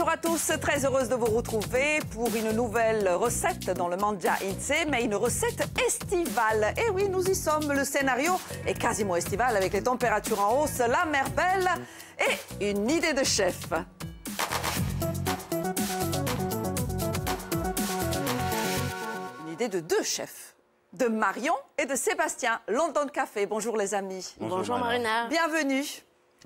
Bonjour à tous, très heureuse de vous retrouver pour une nouvelle recette dans le Mangia Inse, mais une recette estivale. Et oui, nous y sommes, le scénario est quasiment estival avec les températures en hausse, la mer belle et une idée de chef. Une idée de deux chefs, de Marion et de Sébastien, London Café. Bonjour les amis. Bonjour Marina. Bienvenue.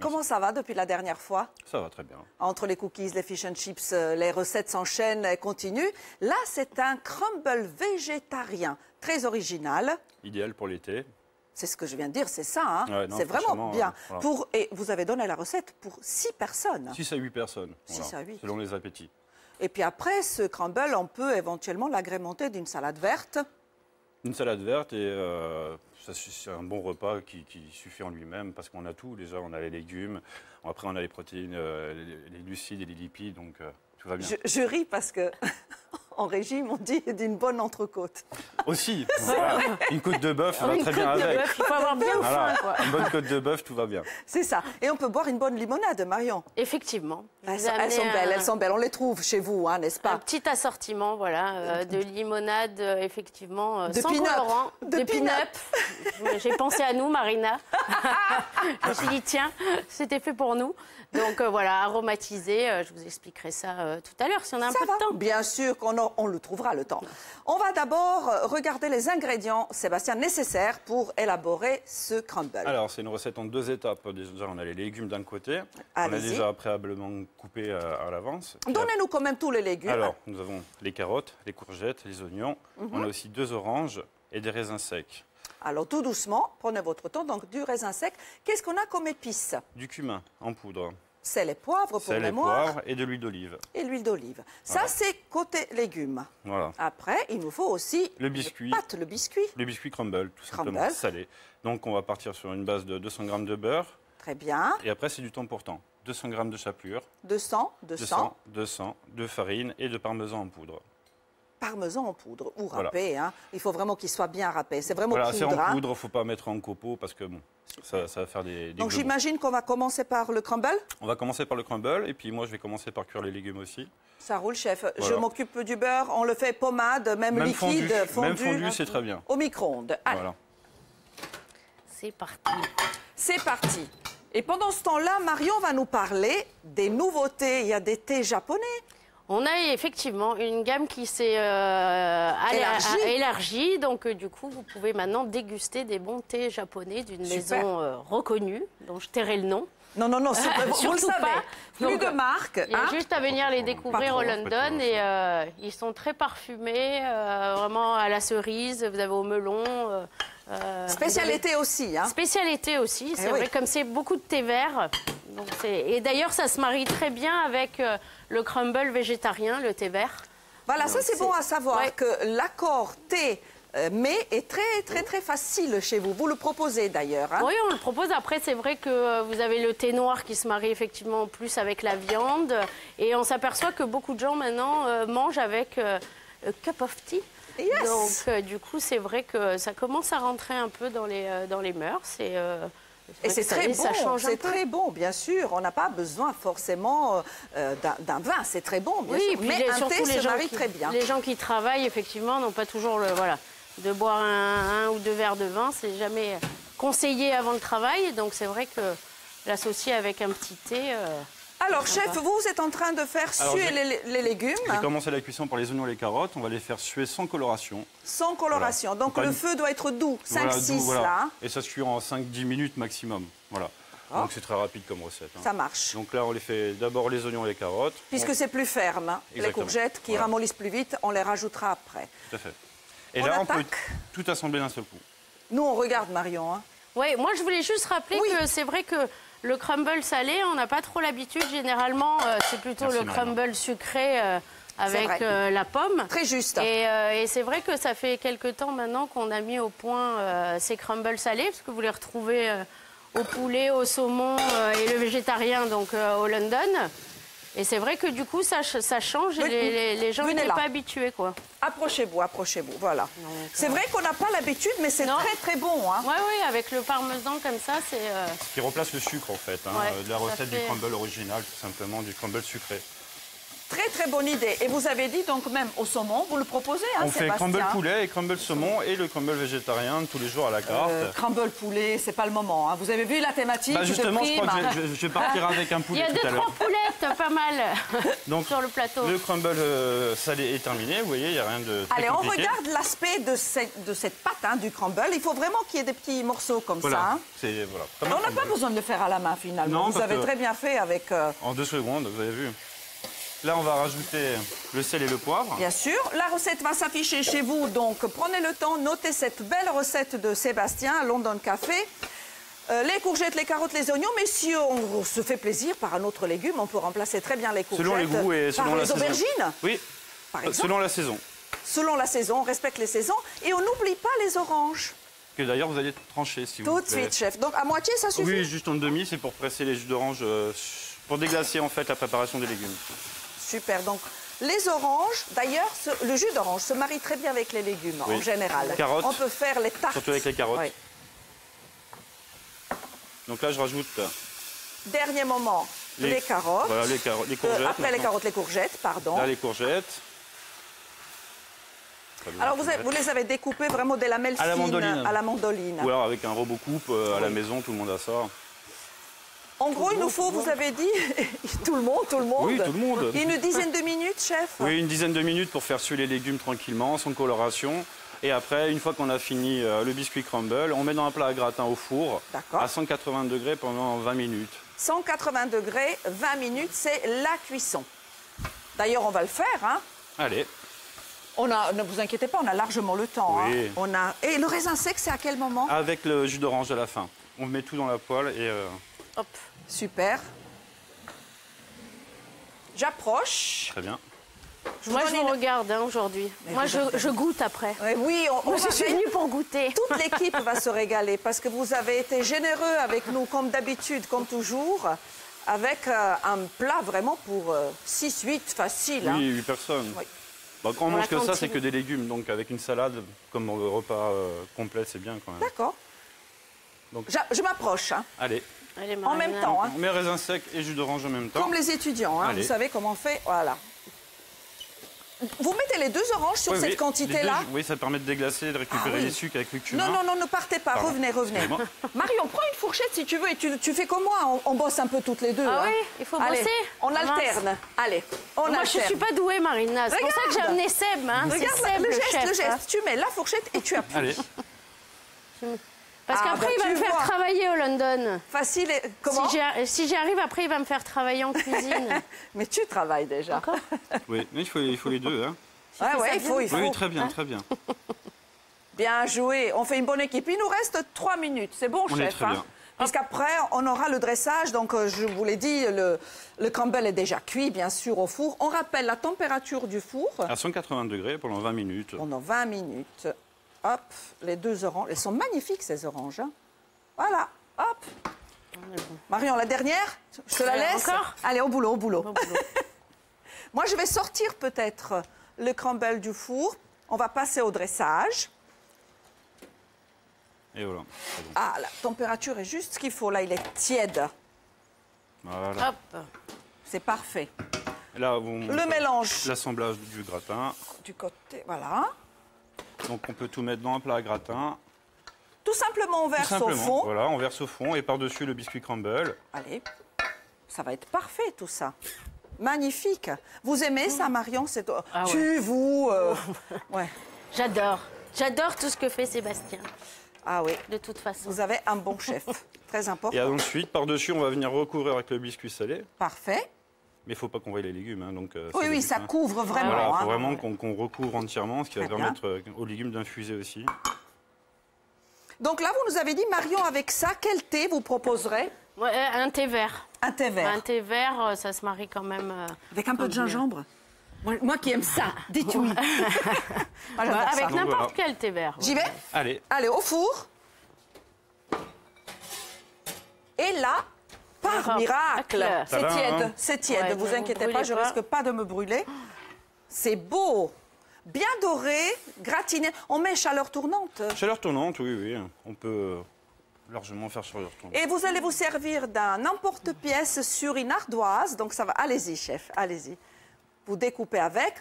Comment ça va depuis la dernière fois? Ça va très bien. Entre les cookies, les fish and chips, les recettes s'enchaînent et continuent. Là, c'est un crumble végétarien, très original. Idéal pour l'été. C'est ce que je viens de dire, c'est ça. Hein, ouais, c'est vraiment bien. Voilà. Et vous avez donné la recette pour 6 personnes. 6 à 8 personnes. 6 à 8. Selon les appétits. Et puis après, ce crumble, on peut éventuellement l'agrémenter d'une salade verte. Une salade verte et c'est un bon repas qui suffit en lui-même parce qu'on a tout. Déjà, on a les légumes, après on a les protéines, les glucides et les lipides, donc tout va bien. Je ris parce que en régime, on dit d'une bonne entrecôte. Aussi, voilà. Une côte de bœuf va très bien avec. Il faut avoir bien faim, quoi. Une bonne côte de bœuf, tout va bien. C'est ça. Et on peut boire une bonne limonade, Marion. Effectivement. Elles sont belles. On les trouve chez vous, hein, n'est-ce pas? Un petit assortiment, voilà, de limonade, effectivement, de sans colorant. De pin-up. J'ai pensé à nous, Marina. Je me suis dit, tiens, c'était fait pour nous. Donc voilà, aromatisé, je vous expliquerai ça tout à l'heure, si on a un peu de temps. Bien sûr qu'on le trouvera, le temps. On va d'abord regarder les ingrédients, Sébastien, nécessaires pour élaborer ce crumble. Alors, c'est une recette en 2 étapes. Déjà, on a les légumes d'un côté. On a déjà préalablement coupé à l'avance. Donnez-nous quand même tous les légumes. Alors, nous avons les carottes, les courgettes, les oignons. On a aussi 2 oranges et des raisins secs. Alors, tout doucement, prenez votre temps. Donc, du raisin sec. Qu'est-ce qu'on a comme épices? Du cumin en poudre. Sel et poivre pour mémoire. Poivre et de l'huile d'olive. Et l'huile d'olive. Voilà. Ça, c'est côté légumes. Voilà. Après, il nous faut aussi le biscuit. Le biscuit. Le biscuit crumble, tout simplement, salé. Donc, on va partir sur une base de 200 g de beurre. Très bien. Et après, c'est du temps pour temps. 200 g de chapelure. 200 de farine et de parmesan en poudre. Parmesan en poudre ou râpé. Hein. Il faut vraiment qu'il soit bien râpé. C'est vraiment poudre. C'est en poudre, il ne faut pas mettre en copeaux parce que bon, ça va faire des Donc j'imagine qu'on va commencer par le crumble. On va commencer par le crumble et puis moi je vais commencer par cuire les légumes aussi. Ça roule, chef. Voilà. Je m'occupe du beurre. On le fait pommade, même liquide, fondu. Même fondu, c'est très bien. Au micro-ondes. Voilà. C'est parti. C'est parti. Et pendant ce temps-là, Marion va nous parler des nouveautés. Il y a des thés japonais. On a effectivement une gamme qui s'est élargie. Donc, du coup, vous pouvez maintenant déguster des bons thés japonais d'une maison reconnue, dont je tairai le nom. Non, vous le savez. Plus de marque. Il y a juste à venir les découvrir au London. Et ils sont très parfumés, vraiment à la cerise, vous avez au melon. Spécialité aussi. Hein. Spécialité aussi, c'est vrai, comme c'est beaucoup de thé vert. Donc et d'ailleurs, ça se marie très bien avec le crumble végétarien, le thé vert. Voilà, donc ça c'est bon à savoir que l'accord thé mais est très facile chez vous. Vous le proposez d'ailleurs. Hein. Oui, on le propose. Après, c'est vrai que vous avez le thé noir qui se marie effectivement plus avec la viande. Et on s'aperçoit que beaucoup de gens maintenant mangent avec cup of tea. Yes. Donc, du coup, c'est vrai que ça commence à rentrer un peu dans les mœurs. Et c'est très bon, c'est très bon, bien sûr. On n'a pas besoin forcément d'un vin, c'est très bon, bien sûr. Mais un thé se marie très bien. Les gens qui travaillent, effectivement, n'ont pas toujours de boire un ou 2 verres de vin. C'est jamais conseillé avant le travail. Donc, c'est vrai que l'associer avec un petit thé... Alors, chef, vous êtes en train de faire suer les légumes. Je vais commencer la cuisson pour les oignons et les carottes. On va les faire suer sans coloration. Sans coloration. Voilà. Donc, le feu doit être doux. 5-6, là. Et ça se cuit en 5-10 minutes maximum. Voilà. Donc, c'est très rapide comme recette. Hein. Ça marche. Donc là, on les fait d'abord les oignons et les carottes. Puisque c'est plus ferme. Hein. Les courgettes qui ramollissent plus vite, on les rajoutera après. Tout à fait. Et là, on peut tout assembler d'un seul coup. Nous, on regarde, Marion. Hein. Oui, moi, je voulais juste rappeler que c'est vrai que le crumble salé, on n'a pas trop l'habitude. Généralement, c'est plutôt le crumble sucré avec la pomme. Très juste. Et c'est vrai que ça fait quelques temps maintenant qu'on a mis au point ces crumbles salés, parce que vous les retrouvez au poulet, au saumon et le végétarien, donc au London. Et c'est vrai que du coup, ça change et les gens n'étaient pas habitués, quoi. Approchez-vous, voilà. C'est vrai qu'on n'a pas l'habitude, mais c'est très bon. Hein. Oui, avec le parmesan comme ça, c'est... Ce qui remplace le sucre, en fait, de la recette du crumble original, tout simplement, du crumble sucré. Très, très bonne idée. Et vous avez dit donc même au saumon, vous le proposez, hein, On fait Sébastien? crumble poulet et crumble saumon et le crumble végétarien tous les jours à la carte. Crumble poulet, c'est pas le moment. Hein. Vous avez vu la thématique Bah justement, de je crois prime. que je vais partir avec un Il y poulet a tout à 2-3 l'heure. poulettes, pas mal, Donc, sur le plateau. le crumble salé est terminé. Vous voyez, il n'y a rien de très Allez, on compliqué. regarde l'aspect de cette pâte hein, du crumble. Il faut vraiment qu'il y ait des petits morceaux comme ça. Voilà, Hein. c'est voilà. comme Et un on n'a pas crumble. besoin de le faire à la main finalement. Non, vous parce avez que- très bien fait avec, En 2 secondes, vous avez vu. Là, on va rajouter le sel et le poivre. bien sûr. La recette va s'afficher chez vous, donc prenez le temps, notez cette belle recette de Sébastien à London Café. Les courgettes, les carottes, les oignons, mais si on se fait plaisir par un autre légume, on peut remplacer très bien les courgettes Selon les goûts et selon par la les saison. aubergines. Oui, Par exemple. selon la saison. Selon la saison, on respecte les saisons et on n'oublie pas les oranges. Que d'ailleurs, vous allez trancher si vous Tout de plaît. suite, chef. Donc à moitié, ça suffit? Oui, juste en demi, c'est pour presser les jus d'orange, pour déglacer en fait la préparation des légumes. Super. Donc les oranges, d'ailleurs, le jus d'orange se marie très bien avec les légumes Oui. en général. Carottes. On peut faire les tartes. Surtout avec les carottes. Oui. Donc là, je rajoute Dernier moment, les carottes. Voilà, les courgettes. Après les maintenant. carottes, les courgettes, pardon. Là, les courgettes. Très bien, Alors les vous les avez découpées vraiment des lamelles À la fines mandoline. à la mandoline. Ou alors avec un robot coupe à la maison, tout le monde a ça. En gros, il nous faut, vous avez dit, tout le monde. Oui, tout le monde. Une dizaine de minutes, chef. Oui, une dizaine de minutes pour faire suer les légumes tranquillement, sans coloration. Et après, une fois qu'on a fini le biscuit crumble, on met dans un plat à gratin au four D'accord. à 180 degrés pendant 20 minutes. 180 degrés, 20 minutes, c'est la cuisson. D'ailleurs, on va le faire. Hein. Allez, Ne vous inquiétez pas, on a largement le temps. Oui. Hein. Et le raisin sec, c'est à quel moment? avec le jus d'orange à la fin. On met tout dans la poêle et Hop. Super. J'approche. très bien. Moi, je donne vous une- regarde hein, aujourd'hui. Moi, je goûte après. Oui, Moi, je suis venue pour goûter. Toute l'équipe va se régaler parce que vous avez été généreux avec nous, comme d'habitude, comme toujours, avec un plat vraiment pour 6-8 facile. Hein. Oui, 8 personnes. Oui. Bah, quand on Pour mange la que ça, cantine. c'est que des légumes. Donc avec une salade, comme repas complet, c'est bien quand même. D'accord. Donc- Je m'approche, hein, Allez, Allez, en même Marina. temps, hein, on met raisin sec et jus d'orange en même temps. comme les étudiants. Hein, Allez. vous savez comment on fait. Voilà. Vous mettez les 2 oranges sur Oui, cette oui, quantité-là? les deux, oui, ça permet de déglacer, de récupérer Ah oui. les sucres avec le cumin. Non, ne partez pas. Pardon. Revenez. Excusez-moi. Marion, prends une fourchette si tu veux et tu fais comme moi. On bosse un peu toutes les deux. Ah hein. oui, il faut Allez, bosser. on Ah, mince. alterne. Allez, on alterne. Moi, je suis pas douée, Marina. C'est pour ça que j'ai Regarde. amené Seb. Hein. C'est Regarde Seb, le le geste, chef. le geste. hein. Tu mets la fourchette et tu appuies. Allez, Parce Ah, qu'après, bah, il va tu me faire vois. travailler au London. Facile et... Comment? Si j'y arrive, après, il va me faire travailler en cuisine. Mais tu travailles déjà. Encore oui, mais il faut les deux. Hein. Ouais, fais ouais, ça il faut. Oui, très bien, très bien. Bien joué. On fait une bonne équipe. Il nous reste 3 minutes. C'est bon, On est chef. très hein bien. Puisqu'après, on aura le dressage. Donc, je vous l'ai dit, le crumble est déjà cuit, bien sûr, au four. On rappelle la température du four À 180 degrés pendant 20 minutes. pendant 20 minutes. Hop, les 2 oranges. Elles sont magnifiques, ces oranges. Hein. Voilà, hop. Marion, la dernière, je te la laisse. Encore Allez, au boulot, au boulot. Au boulot. Moi, je vais sortir peut-être le crumble du four. On va passer au dressage. Et voilà. c'est bon. Ah, la température est juste ce qu'il faut. Là, il est tiède. Voilà. Hop. C'est parfait. Et là, on Le mélange l'assemblage du gratin. du côté, voilà. Donc on peut tout mettre dans un plat à gratin. Tout simplement, on Tout verse au simplement. fond. Voilà, on verse au fond et par-dessus le biscuit crumble. Allez, ça va être parfait, tout ça. Magnifique. Vous aimez ça, Marion? C'est... Ah ouais. Ouais. J'adore. J'adore tout ce que fait Sébastien, Ah oui, de toute façon. vous avez un bon chef. Très important. Et ensuite, par-dessus, on va venir recouvrir avec le biscuit salé. Parfait. Mais il ne faut pas qu'on voie les légumes. Hein, donc, Oui, c'est oui, le ça but, hein. couvre vraiment. Voilà, il hein. faut vraiment qu'on recouvre entièrement, ce qui va Très bien. permettre aux légumes d'infuser aussi. Donc là, vous nous avez dit, Marion, avec ça, quel thé vous proposerez? Ouais, un thé vert. Un thé vert. Un thé vert, ça se marie quand même. Avec un peu de bien. gingembre? Moi qui aime ça, dites oui. Moi, j'adore Avec ça. n'importe voilà. quel thé vert. J'y vais? Allez, Allez, au four. Et là, par Hop, miracle, clair. c'est Tadam, tiède, hein. c'est tiède. Ouais, Ne vous vous inquiétez brûlez pas, je pas. risque pas de me brûler. C'est beau, bien doré, gratiné. On met chaleur tournante. chaleur tournante, oui, oui. On peut largement faire chaleur tournante. Et vous allez vous servir d'un emporte-pièce sur une ardoise. Donc ça va. Allez-y, chef, allez-y. vous découpez avec.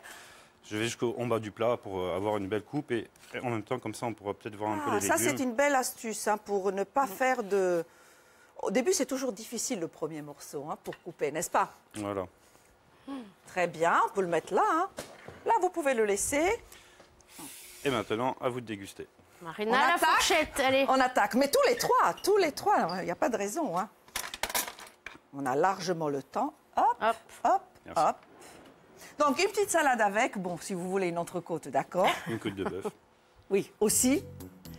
Je vais jusqu'au bas du plat pour avoir une belle coupe et en même temps, comme ça, on pourra peut-être voir un peu les Ça, légumes. c'est une belle astuce hein, pour ne pas faire de... Au début, c'est toujours difficile le premier morceau hein, pour couper, n'est-ce pas? Voilà. Très bien, on peut le mettre là. Hein. Là, vous pouvez le laisser. Et maintenant, à vous de déguster. Marina, On la attaque. fourchette, allez. On attaque, mais tous les trois, il n'y a pas de raison. Hein. On a largement le temps. Hop, Hop. hop, Merci. hop. Donc, une petite salade avec, bon, si vous voulez une entrecôte, d'accord. Une côte de bœuf. Oui, aussi.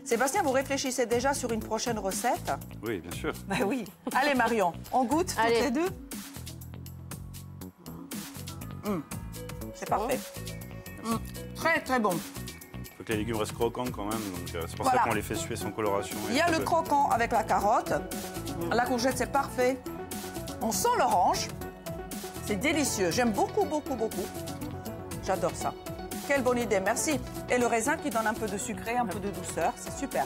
Sébastien, vous réfléchissez déjà sur une prochaine recette? Oui, bien sûr. Ben oui. Allez, Marion, on goûte toutes Allez. les deux. C'est parfait. Très, très bon. Il faut que les légumes restent croquants quand même. Donc c'est pour Voilà. ça qu'on les fait suer sans coloration. Il y a le croquant avec la carotte. La courgette, c'est parfait. On sent l'orange. C'est délicieux. J'aime beaucoup, beaucoup, beaucoup. J'adore ça. Quelle bonne idée, merci. Et le raisin qui donne un peu de sucré, un peu de douceur, c'est super.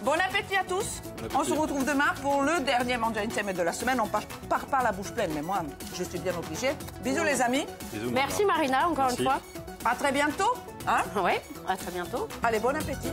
Bon appétit à tous. appétit. On se retrouve demain pour le dernier Mangia Insieme de la semaine. On part pas la bouche pleine, mais moi, je suis bien obligée. Bisous les amis. Bisous, Merci Marina. Marina, encore Merci. une fois. À très bientôt. Hein? Oui, à très bientôt. Allez, bon appétit.